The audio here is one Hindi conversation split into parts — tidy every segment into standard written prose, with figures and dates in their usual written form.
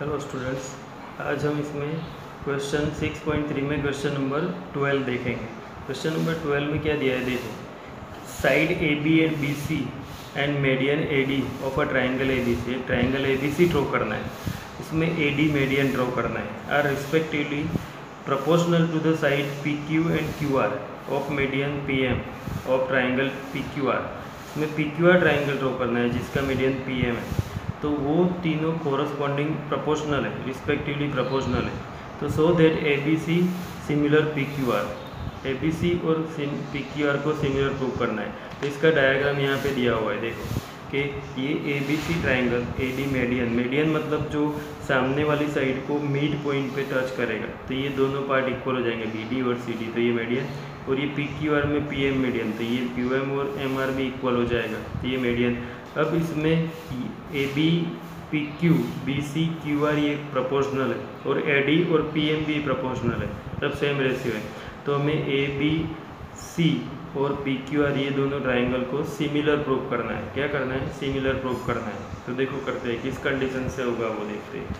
हेलो स्टूडेंट्स, आज हम इसमें क्वेश्चन 6.3 में क्वेश्चन नंबर 12 देखेंगे। क्वेश्चन नंबर 12 में क्या दिया है, देखो। Side A B and B C and median A D of a triangle A B C, एक triangle A B C draw करना है। इसमें ए डी मीडियन ड्रॉ करना है। Are respectively proportional to the side P Q and Q R of median P M of triangle P Q R. इसमें P Q R triangle draw करना है जिसका मीडियन पी एम है। तो वो तीनों कोरस्पॉन्डिंग प्रोपोर्शनल है, रिस्पेक्टिवली प्रोपोर्शनल है। तो so that A B C similar P Q R, A B C और पी क्यू आर को सिमिलर प्रूव करना है। तो इसका डायग्राम यहाँ पे दिया हुआ है, देखो कि ये A B C triangle A D median, median मतलब जो सामने वाली साइड को मिड पॉइंट पे टच करेगा। तो ये दोनों पार्ट इक्वल हो जाएंगे, बी डी और सी डी, तो ये मीडियन। और ये पी क्यू आर में पी एम मीडियन, तो ये क्यू एम और एम आर भी इक्वल हो जाएगा, तो ये मीडियन। अब इसमें A B P Q B C Q R ये प्रोपोर्शनल है और ए डी और पी एम भी प्रोपोर्शनल है, सब सेम रेशियो है। तो हमें ए बी सी और पी क्यू आर ये दोनों ट्राइंगल को सिमिलर प्रूव करना है। क्या करना है? सिमिलर प्रूव करना है। तो देखो करते हैं, किस कंडीशन से होगा वो देखते हैं।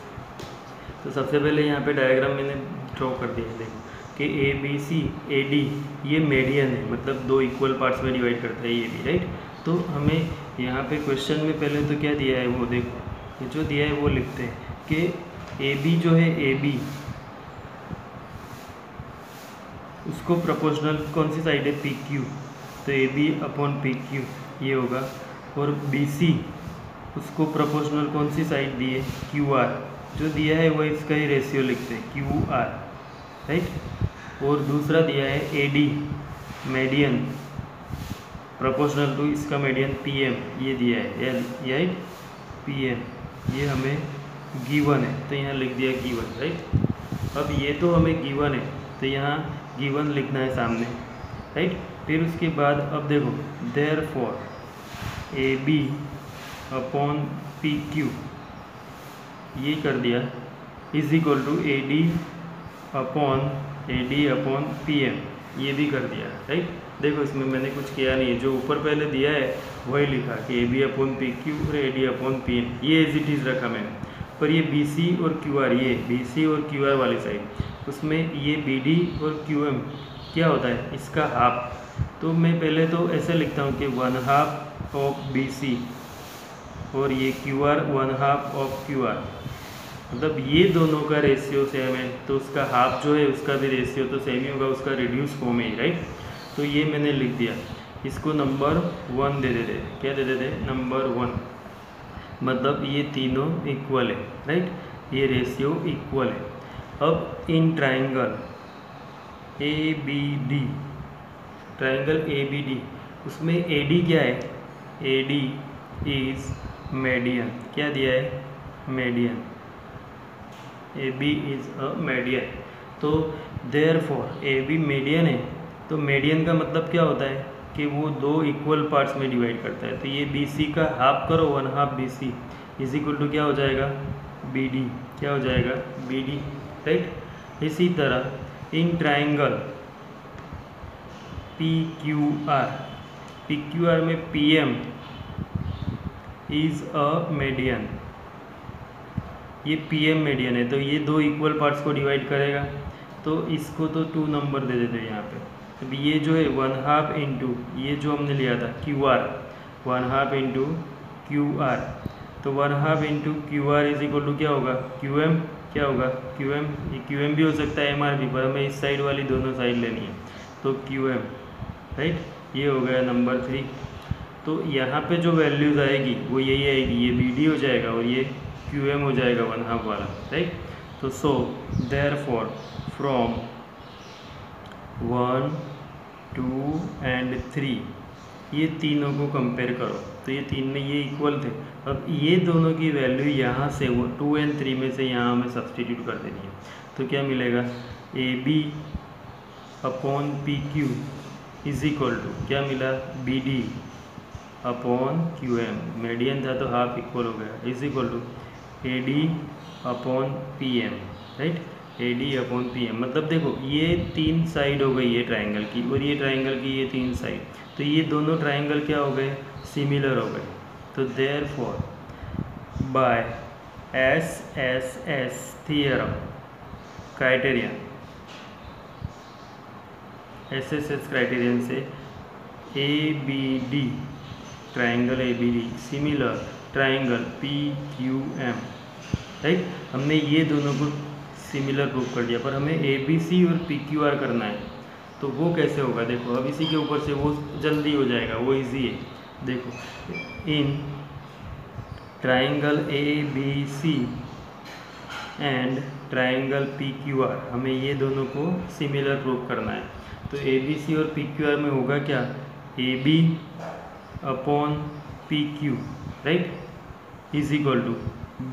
तो सबसे पहले यहाँ पे डायग्राम मैंने ड्रॉ कर दिया है, देखो कि A B C A D ये मीडियन है, मतलब दो इक्वल पार्ट्स में डिवाइड करता है ये भी, राइट। तो हमें यहाँ पे क्वेश्चन में पहले तो क्या दिया है वो देखो, जो दिया है वो लिखते हैं कि ए बी जो है ए बी उसको प्रोपोर्शनल कौन सी साइड है? पी क्यू, तो A B upon P Q ये होगा। और बी सी उसको प्रोपोर्शनल कौन सी साइड दी है? क्यू आर, जो दिया है वो इसका ही रेशियो लिखते हैं क्यू आर, राइट। और दूसरा दिया है A D median proportional to इसका मीडियन पी एम, ये दिया है राइट, पी एम ये हमें गिवन है, तो यहाँ लिख दिया गिवन, राइट। अब ये तो हमें गिवन है, तो यहाँ गिवन लिखना है सामने, राइट। फिर उसके बाद अब देखो, therefore A B upon P Q ये कर दिया is equal to A D upon P M, ये भी कर दिया, राइट। देखो इसमें मैंने कुछ किया नहीं है, जो ऊपर पहले दिया है वही लिखा कि A B upon P Q और A D upon P M, ये एज इट इज़ रखा मैंने। पर ये बी सी और क्यू आर, ये बी सी और क्यू आर वाली साइड, उसमें ये बी डी और क्यू एम क्या होता है? इसका हाफ। तो मैं पहले तो ऐसे लिखता हूँ कि 1/2 ऑफ बी सी और ये Q R 1/2 of Q R, मतलब ये दोनों का रेशियो सेम है, तो उसका हाफ जो है उसका भी रेशियो तो सेम ही होगा, उसका रिड्यूस फॉर्म है, राइट। तो ये मैंने लिख दिया, इसको नंबर 1 दे देते। क्या दे देते? नंबर 1, मतलब ये तीनों इक्वल है, राइट, ये रेशियो इक्वल है। अब in triangle A B D, triangle A B D, उसमें ए डी क्या है? ए डी इज मीडियन, क्या दिया है? Median, A B is a median. तो देयरफॉर ए बी मीडियन है, तो मीडियन का मतलब क्या होता है कि वो दो इक्वल पार्ट्स में डिवाइड करता है। तो ये बी सी का हाफ करो, 1/2 B C is equal to क्या हो जाएगा? बी डी, क्या हो जाएगा? B D, right. इसी तरह in triangle P Q R में P M is a median, ये पी एम मीडियन है, तो ये दो इक्वल पार्ट्स को डिवाइड करेगा, तो इसको तो 2 नंबर दे देते हैं यहाँ पे। अब ये जो है 1/2 इंटू ये जो हमने लिया था Q R, 1/2 into Q R, तो 1/2 into Q R is equal to क्या होगा? क्यू एम, क्या होगा? क्यू एम, ये क्यू एम भी हो सकता है एम आर भी, पर हमें इस साइड वाली दोनों साइड लेनी है, तो क्यू एम, राइट। ये हो गया नंबर 3। तो यहाँ पे जो वैल्यूज़ आएगी वो यही आएगी, ये बी डी हो जाएगा और ये क्यू एम हो जाएगा 1/2 वाला, राइट। तो सो देयरफॉर फ्रॉम 1, 2 एंड 3 ये तीनों को कंपेयर करो, तो ये तीन में ये इक्वल थे। अब ये दोनों की वैल्यू यहाँ से वो 2 एंड 3 में से यहाँ हमें सब्सटीट्यूट कर देनी है, तो क्या मिलेगा? A B upon P Q is equal to क्या मिला? B D upon Q M, median था तो हाफ इक्वल हो गया, is equal to A D upon P M, right. A D upon P M, मतलब देखो ये 3 साइड हो गई है ट्राइंगल की, और ये ट्राइंगल की ये 3 साइड, तो ये दोनों ट्राइंगल क्या हो गए? सिमिलर हो गए। तो therefore by SSS theorem criterion, SSS criterion से ABD triangle ABD similar triangle PQM, right. हमने ये दोनों को सिमिलर प्रूव कर दिया, पर हमें ABC और PQR करना है, तो वो कैसे होगा? देखो अब इसी के ऊपर से वो जल्दी हो जाएगा, वो इजी है। देखो in triangle ABC and triangle PQR हमें ये दोनों को सिमिलर प्रूव करना है। तो ABC और PQR में होगा क्या? AB upon PQ, right, is equal to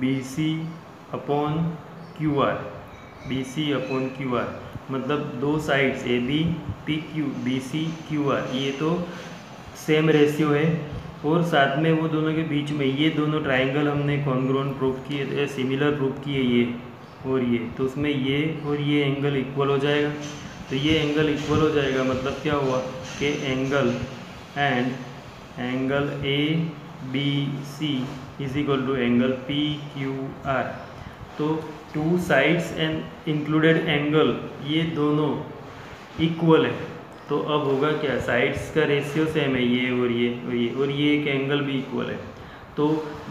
BC upon QR, BC upon QR, मतलब दो sides AB PQ BC QR, ये तो सेम रेशियो है, और साथ में वो दोनों के बीच में ये दोनों ट्राइंगल हमने कॉन्ग्रुएंट प्रूव किए, सिमिलर प्रूव किए, ये और ये, तो उसमें ये और ये एंगल इक्वल हो जाएगा। तो ये एंगल इक्वल हो जाएगा मतलब क्या हुआ कि angle ABC is equal to angle PQR। तो two sides and included angle ये दोनों इक्वल है, तो अब होगा क्या? साइड्स का रेशियो सेम है, ये और ये और ये, और ये एक एंगल भी इक्वल है। तो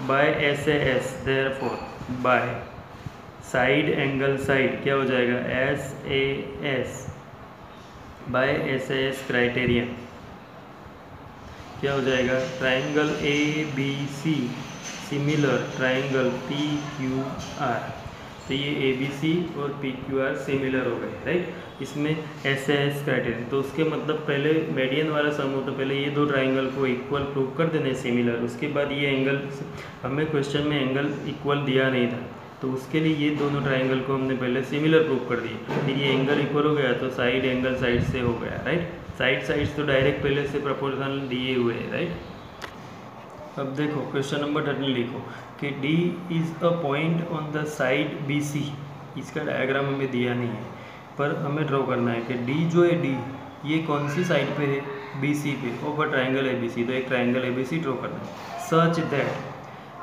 by SAS therefore by side angle side क्या हो जाएगा? SAS बाय SAS क्राइटेरियन क्या हो जाएगा? Triangle ABC similar triangle PQR। तो ये ABC और PQR सिमिलर हो गए, राइट। इसमें SAS क्राइटेरियन, तो उसके मतलब पहले मेडियन वाला सम हो, तो पहले ये दो ट्राइंगल को इक्वल प्रूव कर देने सिमिलर, उसके बाद ये एंगल, हमें क्वेश्चन में एंगल इक्वल दिया नहीं था, तो उसके लिए ये दोनों ट्राइंगल को हमने पहले सिमिलर प्रूव कर दिए, फिर ये एंगल इक्वल हो गया तो साइड एंगल साइड से हो गया, राइट। साइड्स तो डायरेक्ट पहले से प्रोपोर्शनल दिए हुए हैं, राइट। अब देखो क्वेश्चन नंबर 13 लिखो कि D is a point on the side BC। इसका डायग्राम हमें दिया नहीं है, पर हमें ड्रॉ करना है कि D जो है D ये कौन सी साइड पे है? BC पे, ओवर ट्राइंगल ABC। तो एक ट्राइंगल ABC ड्रॉ करना है such that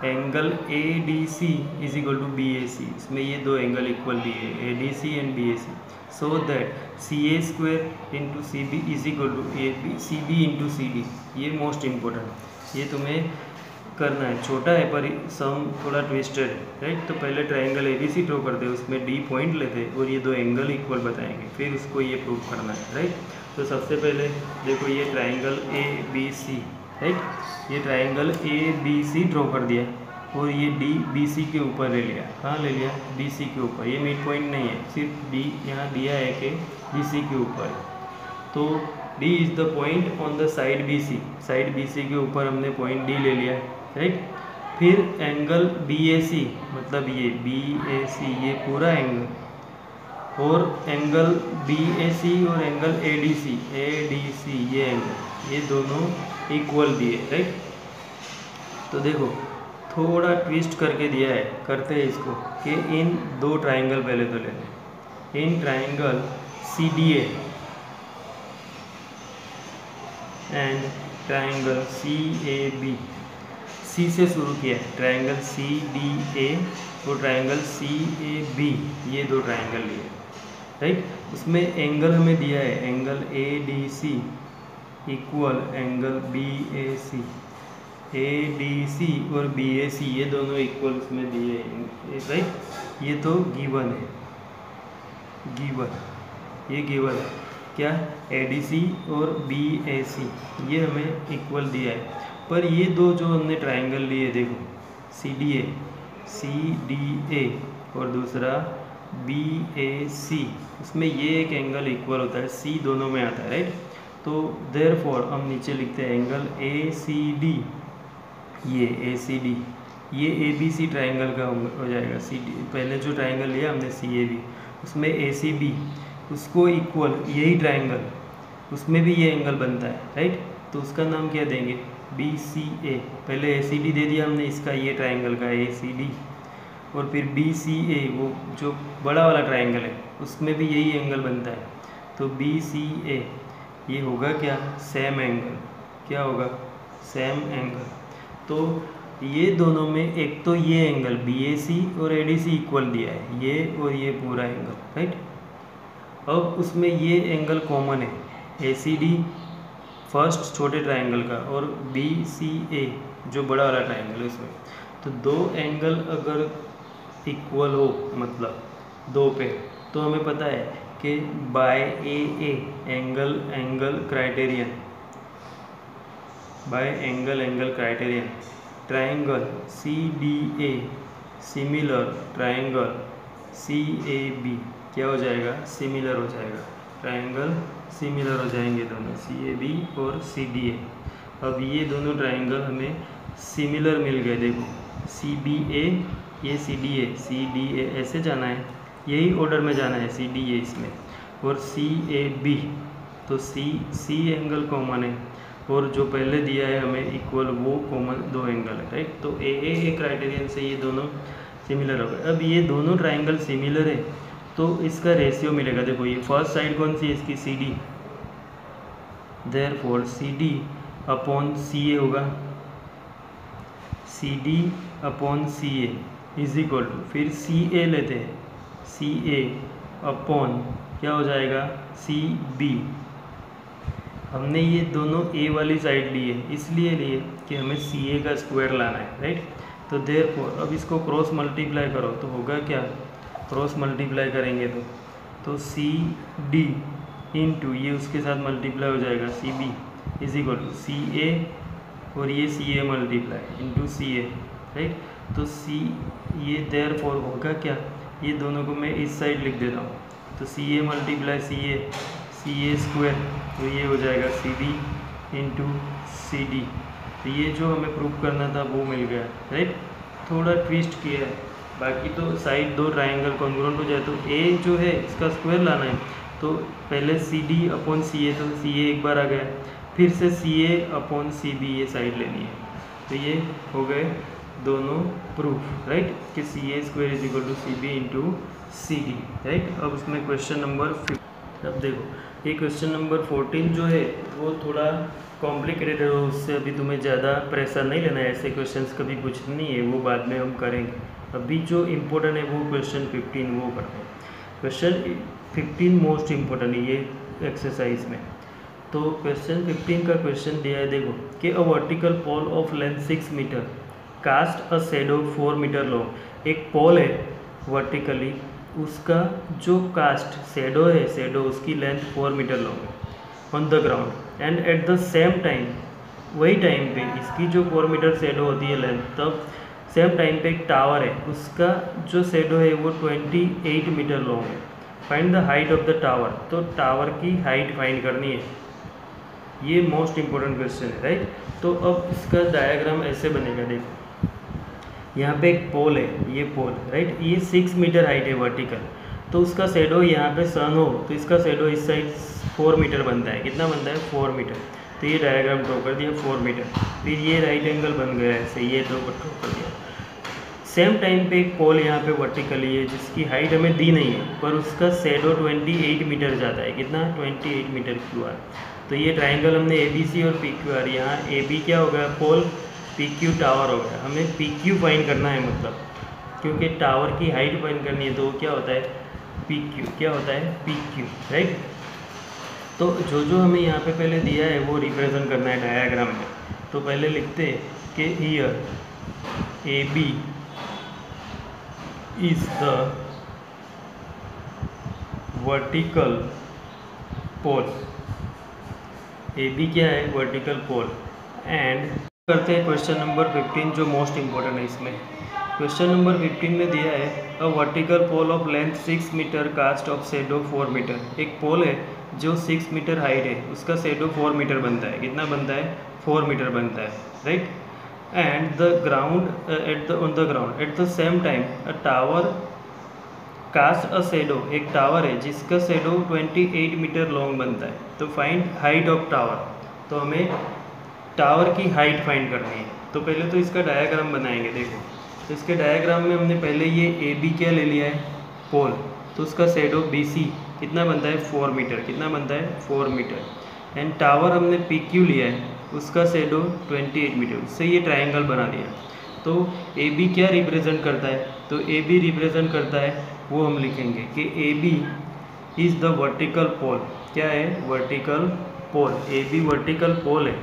angle ADC is equal to BAC। इसमें ये दो एंगल इक्वल दिए ADC and BAC, so that CA square into CB is equal to CB into CD। ये मोस्ट इम्पोर्टेंट, ये तुम्हें करना है, छोटा है पर सम थोड़ा ट्विस्टेड है, राइट। तो पहले ट्राइंगल ABC ड्रॉ करते हैं, उसमें D पॉइंट लेते और ये दो एंगल इक्वल बताएंगे, फिर उसको ये प्रूव करना है, राइट। तो सबसे पहले देखो ये ट्राइंगल ABC, राइट, ये ट्राइंगल ABC ड्रॉ कर दिया और ये D BC के ऊपर ले लिया। कहाँ ले लिया? BC के ऊपर। ये मिड पॉइंट नहीं है, सिर्फ D यहाँ दिया है कि BC के ऊपर, तो D is the point on the side BC। Side BC के ऊपर हमने पॉइंट D ले लिया, राइट। फिर एंगल BAC, मतलब ये BAC ये पूरा एंगल, और एंगल BAC और एंगल ADC ये एंगल, ये दोनों इक्वल दिए, राइट। तो देखो थोड़ा ट्विस्ट करके दिया है, करते हैं इसको कि इन दो ट्राइंगल पहले तो लेते हैं। In triangle CDA and triangle CAB, C से शुरू किया है, ट्राइंगल CDA और ट्राइंगल CAB, ये दो ट्राइंगल लिए, राइट। उसमें एंगल हमें दिया है angle ADC equal angle BAC। ADC और BAC ये दोनों इक्वल उसमें दिए हैं, राइट। ये तो गिवन है, ये गिवन है क्या? ADC और BAC ये हमें इक्वल दिया है, पर ये दो जो हमने ट्राइंगल लिए देखो CDA और दूसरा BAC, उसमें ये एक एंगल इक्वल होता है, C दोनों में आता है, राइट। तो देयरफॉर हम नीचे लिखते हैं एंगल ACD, ये ACD ये ABC ट्राइंगल का हो जाएगा। CD पहले जो ट्राइंगल लिया हमने CAB, उसमें ACB उसको इक्वल यही ट्राइंगल, उसमें भी ये एंगल बनता है, राइट। तो उसका नाम क्या देंगे? BCA। पहले ACD दे दिया हमने इसका, ये ट्राइंगल का ACD, और फिर BCA वो जो बड़ा वाला ट्राइंगल है उसमें भी यही एंगल बनता है, तो BCA ये होगा क्या? Same angle. क्या होगा? Same angle. तो ये दोनों में एक तो ये एंगल BAC और ADC इक्वल दिया है, ये और ये पूरा एंगल, राइट। अब उसमें ये एंगल कॉमन है, ACD फर्स्ट छोटे ट्रायंगल का और BCA जो बड़ा वाला ट्रायंगल है इसमें। तो दो एंगल अगर इक्वल हो, मतलब दो पे, तो हमें पता है कि by AA angle criterion, by angle criterion triangle CDA similar triangle CAB क्या हो जाएगा, सिमिलर हो जाएगा। ट्रायंगल सिमिलर हो जाएंगे दोनों, CAB और CDA। अब ये दोनों ट्रायंगल हमें सिमिलर मिल गए। देखो CBA, ये CDA ऐसे जाना है, यही ऑर्डर में जाना है CDA इसमें, और CAB तो C एंगल कॉमन है और जो पहले दिया है हमें इक्वल, वो कॉमन दो एंगल है, राइट। तो AA क्राइटेरियन से ये दोनों सिमिलर हो गए। अब ये दोनों ट्रायंगल सिमिलर है तो इसका रेशियो मिलेगा। देखो ये फर्स्ट साइड कौन सी है इसकी, CD, therefore CD upon CA होगा, CD upon CA is equal to, फिर CA लेते हैं, CA अपॉन क्या हो जाएगा, CB। हमने ये दोनों A वाली साइड ली है, इसलिए लिए कि हमें CA का स्क्वायर लाना है, राइट। तो देयरफॉर अब इसको क्रॉस मल्टीप्लाई करो तो होगा क्या, क्रॉस मल्टीप्लाई करेंगे तो CD इंटू ये उसके साथ मल्टीप्लाई हो जाएगा CB is equal to CA और ये CA multiply into CA, right. तो ये देयरफॉर होगा क्या, ये दोनों को मैं इस साइड लिख देता हूँ, तो CA मल्टीप्लाई CA स्क्वायर, तो ये हो जाएगा CB इंटू CD। तो ये जो हमें प्रूव करना था वो मिल गया, राइट। थोड़ा ट्विस्ट किया है, बाकी तो साइड दो ट्रायंगल कॉन्ग्रुएंट हो जाए। तो A जो है इसका स्क्वायर लाना है, तो पहले CD अपॉन CA, तो CA एक बार आ गया, फिर से CA अपॉन CB ये साइड लेनी है। तो ये हो गए दोनों प्रूफ, राइट, कि CA square is equal to CB into CD, right. अब उसमें क्वेश्चन नंबर 5, अब देखो ये क्वेश्चन नंबर 14 जो है वो थोड़ा कॉम्प्लिकेटेड है, उससे अभी तुम्हें ज़्यादा प्रेशर नहीं लेना है, ऐसे क्वेश्चंस कभी कुछ नहीं है, वो बाद में हम करेंगे। अभी जो इम्पोर्टेंट है वो क्वेश्चन 15 वो करते हैं। क्वेश्चन 15 मोस्ट इम्पोर्टेंट है ये एक्सरसाइज में। तो क्वेश्चन 15 का क्वेश्चन दिया है, देखो कि a vertical pole of length 6 metre cast a shadow 4 metre long. एक पोल है वर्टिकली, उसका जो कास्ट शैडो है, शैडो उसकी लेंथ 4 मीटर लॉन्ग है on the ground, and at the same time, वही टाइम पे इसकी जो 4 मीटर शैडो होती है लेंथ, तब सेम टाइम पे एक टावर है, उसका जो शैडो है वो 28 मीटर लॉन्ग है। Find the height of the tower. तो टावर की हाइट फाइंड करनी है, ये मोस्ट इम्पोर्टेंट क्वेश्चन है, राइट। तो अब इसका डायग्राम ऐसे बनेगा, देखो यहाँ पे एक पोल है, ये पोल, राइट, ये 6 मीटर हाइट है वर्टिकल, तो उसका शैडो यहाँ पे सन हो तो इसका शैडो इस साइड 4 मीटर बनता है। कितना बनता है, 4 मीटर। तो ये डायग्राम ड्रॉ कर दिया 4 मीटर, फिर ये राइट एंगल बन गया ऐसे, ये ड्रॉ कर दिया। सेम टाइम पे एक पोल यहाँ पे वर्टिकली है जिसकी हाइट हमें दी नहीं है, पर उसका शैडो 28 मीटर जाता है। कितना, 28 मीटर QR। तो ये ट्राइंगल हमने ABC और PQR, यहाँ AB क्या हो गया पोल, PQ टावर हो गया। हमें PQ फाइंड करना है, मतलब क्योंकि टावर की हाइट फाइंड करनी है तो क्या होता है PQ, क्या होता है PQ, राइट। तो जो हमें यहाँ पे पहले दिया है वो रिप्रेजेंट करना है डायग्राम में। तो पहले लिखते हैं कि here AB is the vertical pole. AB क्या है, वर्टिकल पोल। एंड करते हैं क्वेश्चन नंबर 15 जो मोस्ट इम्पोर्टेंट है इसमें। क्वेश्चन नंबर 15 में दिया है a vertical pole of length 6 metre cast of shadow 4 metre. एक पोल है जो 6 मीटर हाइट है, उसका शैडो 4 मीटर बनता है। कितना बनता है, 4 मीटर बनता है, right. And the ground on the ground at the same time a tower cast a shadow, एक टावर है जिसका शैडो 28 मीटर लॉन्ग बनता है। तो फाइंड हाइट ऑफ टावर। तो हमें टावर की हाइट फाइंड करनी है। तो पहले तो इसका डायग्राम बनाएंगे। देखो तो इसके डायग्राम में हमने पहले ये AB क्या ले लिया है, पोल, तो उसका शैडो BC कितना बनता है, 4 मीटर। कितना बनता है, 4 मीटर। एंड टावर हमने PQ लिया है, उसका शैडो 28 मीटर। उससे ये ट्रायंगल बना दिया। तो ए बी क्या रिप्रेजेंट करता है, तो ए बी रिप्रेजेंट करता है, वो हम लिखेंगे कि A B is the vertical pole. क्या है, vertical pole. A B vertical pole है,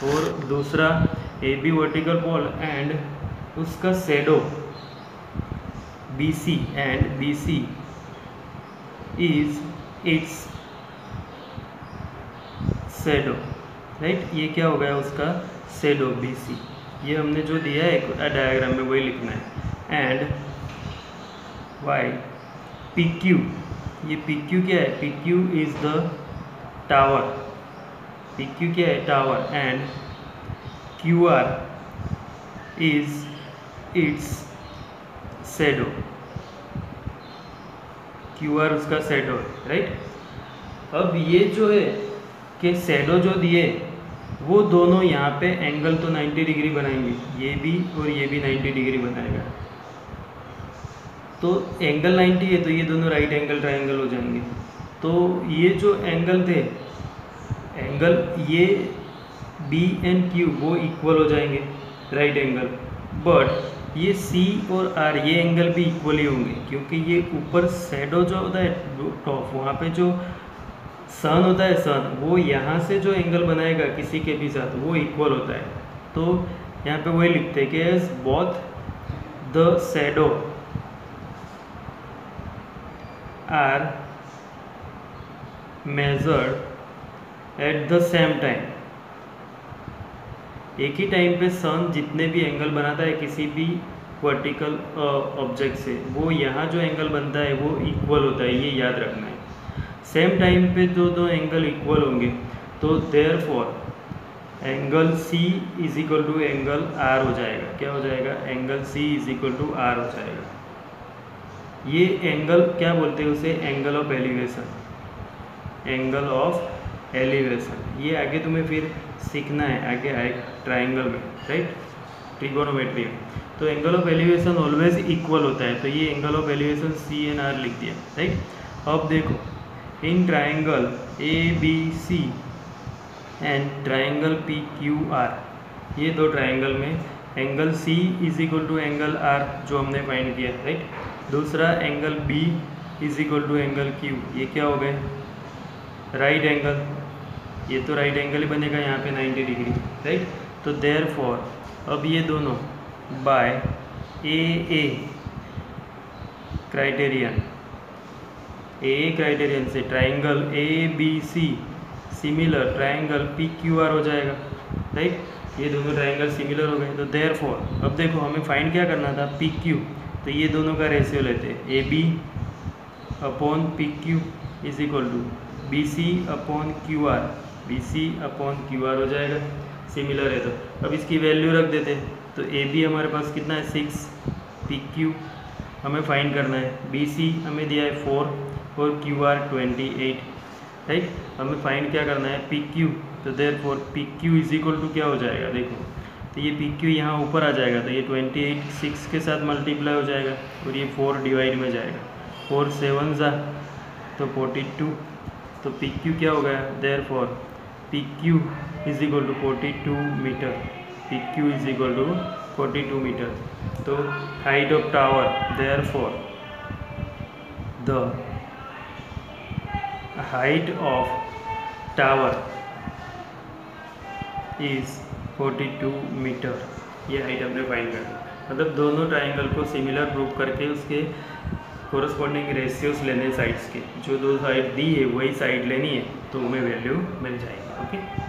और दूसरा A B vertical pole and उसका shadow B C, and B C is its shadow, right. ये क्या हो गया उसका शेडो बी सी, ये हमने जो दिया है डायग्राम में वही लिखना है। एंड वाई पी क्यू, ये पी क्यू क्या है, P Q is the tower, P Q क्या है, tower. And Q R is its shadow, Q R उसका शेडो है, राइट। अब ये जो है कि शेडो जो दिए वो दोनों यहाँ पे एंगल तो 90 डिग्री बनाएंगे, ये भी और ये भी 90 डिग्री बनाएगा। तो एंगल 90 है तो ये दोनों राइट एंगल ट्रायंगल हो जाएंगे। तो ये जो एंगल थे, एंगल ये बी एंड क्यू वो इक्वल हो जाएंगे, राइट एंगल। बट ये सी और आर ये एंगल भी इक्वल ही होंगे, क्योंकि ये ऊपर शेडो जो होता है टॉप, वहाँ पे जो सन होता है, सन वो यहाँ से जो एंगल बनाएगा किसी के भी साथ वो इक्वल होता है। तो यहाँ पे वही लिखते हैं कि as both the shadow are measured at the same time, एक ही टाइम पे सन जितने भी एंगल बनाता है किसी भी वर्टिकल ऑब्जेक्ट से, वो यहाँ जो एंगल बनता है वो इक्वल होता है, ये याद रखना है। सेम टाइम पे जो दो एंगल इक्वल होंगे तो therefore angle C is equal to angle R हो जाएगा। क्या हो जाएगा, angle C is equal to R हो जाएगा। ये एंगल क्या बोलते हैं उसे, angle of elevation, angle of elevation. ये आगे तुम्हें फिर सीखना है, आगे आएगा ट्राइंगल में, राइट, ट्रिगोनोमेट्री में। तो angle of elevation always equal होता है, तो ये angle of elevation C N R लिख दिया, राइट। अब देखो in triangle A B C and triangle P Q R, ये दो ट्राइंगल में angle C is equal to angle R जो हमने फाइंड किया, राइट। दूसरा angle B is equal to angle Q, ये क्या हो गए, राइट एंगल, ये तो राइट एंगल ही बनेगा यहाँ पे 90 डिग्री, राइट। तो देयरफॉर अब ये दोनों by A criterion, A criterion से triangle A B C similar triangle P Q R हो जाएगा, राइट। ये दोनों ट्राइंगल सिमिलर हो गए। तो देयरफॉर अब देखो हमें फाइंड क्या करना था, पी क्यू, तो ये दोनों का रेशियो लेते हैं, ए B upon P Q is equal to B C upon Q R, B C upon Q R हो जाएगा, सिमिलर है। तो अब इसकी वैल्यू रख देते हैं, तो ए बी हमारे पास कितना है 6, पी क्यू हमें फाइंड करना है, बी सी हमें दिया है 4 और क्यू आर 28, राइट। हमें फाइंड क्या करना है, पी क्यू। तो therefore P Q is equal to क्या हो जाएगा, देखो तो ये पी क्यू यहाँ ऊपर आ जाएगा, तो ये 28 6 के साथ मल्टीप्लाई हो जाएगा और ये 4 डिवाइड में जाएगा, 4 7 जा तो 42, तो पी क्यू क्या हो गया, therefore P Q is equal to 42 meter, P Q is equal to 42 meter. तो height of tower, therefore the height of tower is 42 meter, ये हाइट हमने फाइंड करना। मतलब दोनों ट्राइंगल को सिमिलर प्रूव करके उसके कोरस्पॉन्डिंग रेशियोज लेने साइड्स के, जो दो साइड दी है वही साइड लेनी है तो हमें वैल्यू मिल जाएगी, ओके।